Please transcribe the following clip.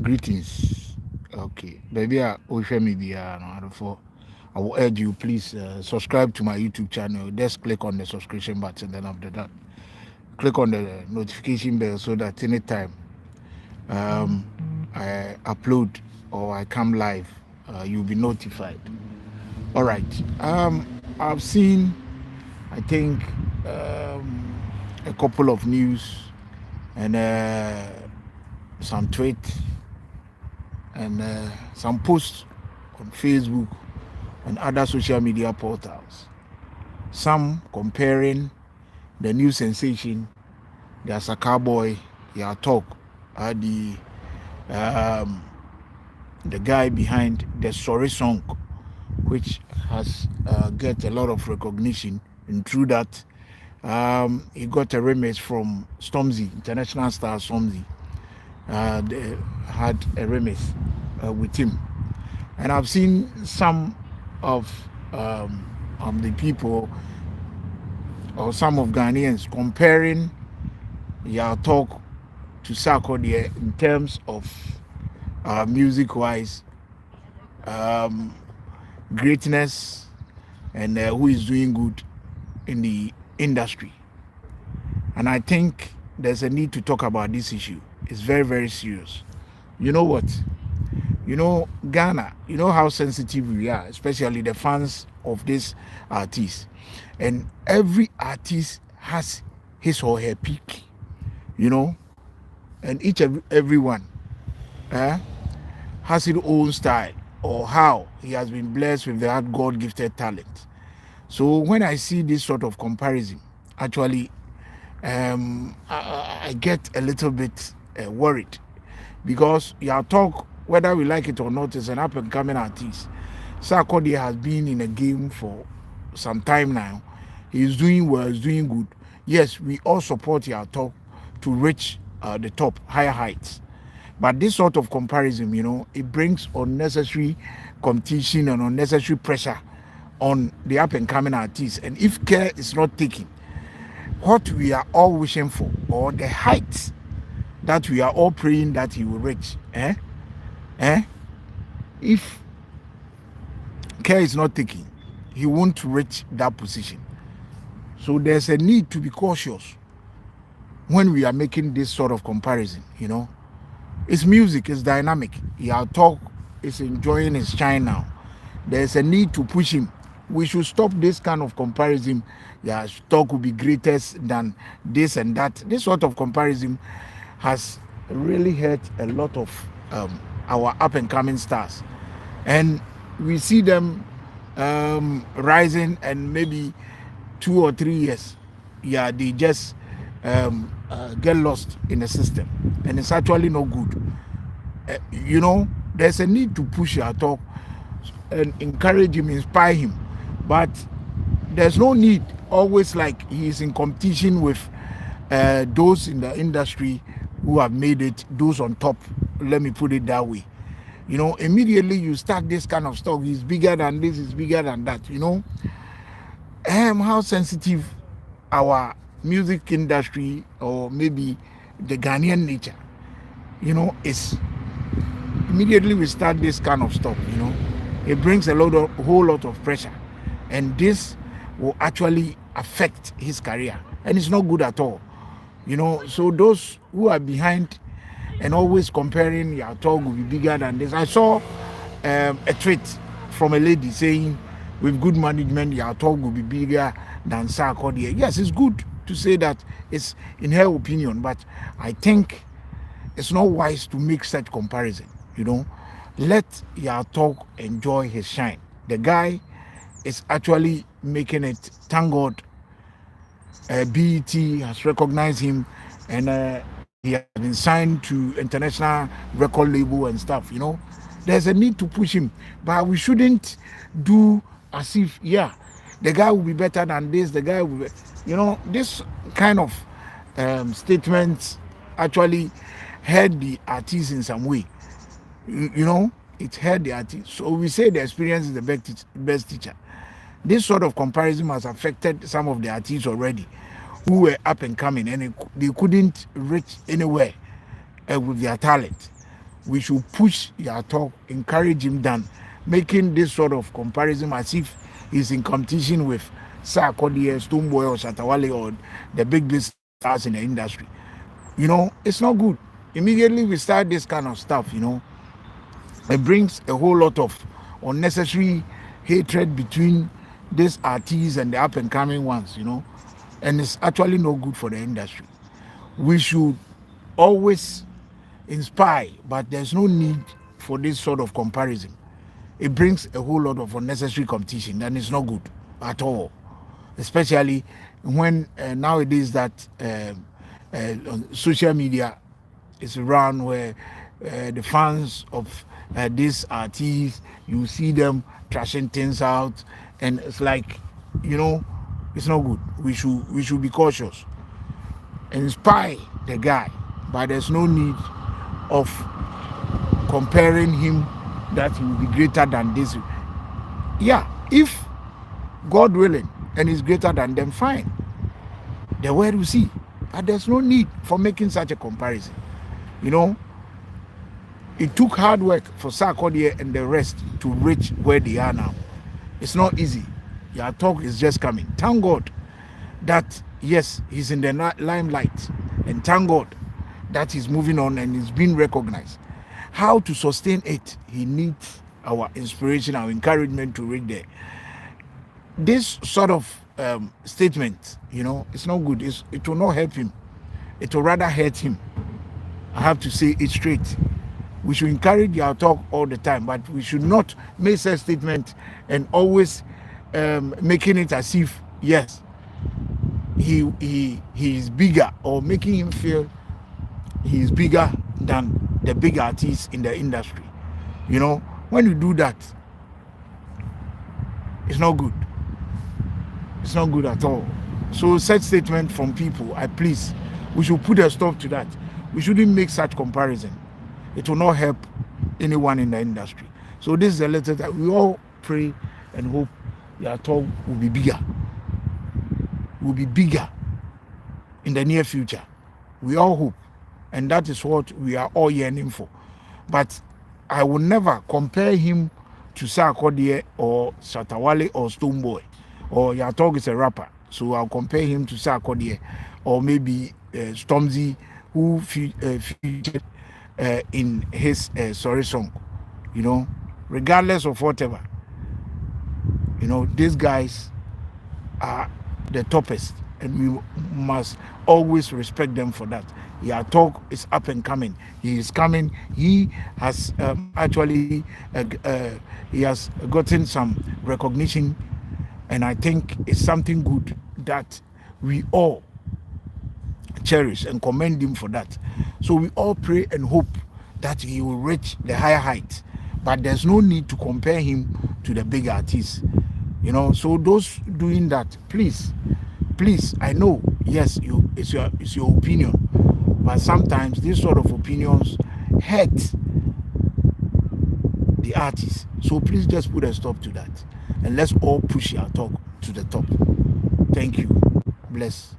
Greetings. Okay, baby, social media. I will urge you, please subscribe to my YouTube channel. Just click on the subscription button. Then after that, click on the notification bell so that anytime um, I upload or I come live, you'll be notified. All right. I've seen, I think, a couple of news and some tweets and some posts on Facebook and other social media portals. Some comparing the new sensation, the Saka boy, TOG, um, the guy behind the Sorry song, which has get a lot of recognition. And through that, he got a remix from Stormzy, international star Stormzy. They had a remix with him. And I've seen some of the people or some of Ghanaians comparing your talk to Sarkodie in terms of music wise, um, greatness, and who is doing good in the industry. And I think there's a need to talk about this issue. It's very, very serious. You know what? You know, Ghana, you know how sensitive we are, especially the fans of this artist. And every artist has his or her peak, you know, and everyone has his own style or how he has been blessed with that God gifted talent. So when I see this sort of comparison, actually, I get a little bit worried because your talk, whether we like it or not, is an up and coming artist. Sarkodie has been in a game for some time now. He's doing well, he's doing good. Yes, we all support your talk to reach the top, higher heights. But this sort of comparison, you know, it brings unnecessary competition and unnecessary pressure on the up and coming artists. And if care is not taken, what we are all wishing for, or the heights that we are all praying that he will reach, if care is not taken, he won't reach that position. So there's a need to be cautious when we are making this sort of comparison, you know. It's music, it's dynamic. Your talk is enjoying his shine now. There's a need to push him. We should stop this kind of comparison. Yeah, talk will be greatest than this and that. This sort of comparison has really hurt a lot of our up and coming stars. And we see them rising, and maybe 2 or 3 years, yeah, they just get lost in the system, and it's actually not good. You know, there's a need to push your talk and encourage him, inspire him, but there's no need always like he's in competition with those in the industry who have made it, those on top. Let me put it that way. You know, immediately you start this kind of stuff. He's bigger than this, is bigger than that. You know, how sensitive our music industry, or maybe the Ghanaian nature, you know, is. Immediately we start this kind of stuff, you know, it brings a whole lot of pressure, and this will actually affect his career, and it's not good at all, you know. So those who are behind and always comparing your talk will be bigger than this. I saw a tweet from a lady saying, with good management, your talk will be bigger than Sarkodie. Yes, it's good to say that, it's in her opinion, but I think it's not wise to make such comparison. You know, let your talk enjoy his shine. The guy is actually making it. Thank God, BET has recognized him, and he has been signed to international record label and stuff. You know, there's a need to push him, but we shouldn't do as if, yeah, the guy will be better than this. The guy will be, you know, this kind of statements actually hurt the artist in some way. You know, it hurt the artist. So we say the experience is the best teacher. This sort of comparison has affected some of the artists already who were up and coming, and they couldn't reach anywhere. with their talent. We should push their talk, encourage him than making this sort of comparison as if he's in competition with SARK or the Stoneboy or Shatawale or the big stars in the industry. It's not good. Immediately we start this kind of stuff, it brings a whole lot of unnecessary hatred between these artists and the up and coming ones, and it's actually no good for the industry. We should always inspire, but there's no need for this sort of comparison. It brings a whole lot of unnecessary competition, and it's not good at all. Especially when nowadays that social media is around, where the fans of these artists, you see them trashing things out, and it's like, it's not good. We should be cautious, inspire the guy, but there's no need of comparing him that he will be greater than this. Yeah, if God willing and is greater than them, fine. The world will see. But there's no need for making such a comparison. It took hard work for Sarkodie and the rest to reach where they are now. It's not easy. Your talk is just coming. Thank God that, yes, he's in the limelight. And thank God that he's moving on and he's being recognized. How to sustain it, he needs our inspiration, our encouragement to reach there. This sort of statement, it's not good. It will not help him. It will rather hurt him. I have to say it straight. We should encourage our talk all the time, but we should not make such statement and always making it as if, yes, he is bigger, or making him feel he is bigger than the big artists in the industry. When you do that, it's not good. It's not good at all. So such statement from people, please, we should put a stop to that. We shouldn't make such comparison. It will not help anyone in the industry. So this is a letter that we all pray and hope your talk will be bigger. Will be bigger in the near future. We all hope. And that is what we are all yearning for. But I will never compare him to Sarkodie or Shatawale or Stoneboy. Or Yatog is a rapper, so I'll compare him to Sarkodie, or maybe Stormzy, who featured in his Sorry song. Regardless of whatever, these guys are the toppest, and we must always respect them for that. Yatog is up and coming. He is coming. He has actually he has gotten some recognition. And I think it's something good that we all cherish and commend him for that. So we all pray and hope that he will reach the higher heights. But there's no need to compare him to the big artists. So those doing that, please, I know, yes, it's your opinion. But sometimes these sort of opinions hurt the artists. So please just put a stop to that. And let's all push our talk to the top. Thank you. Bless.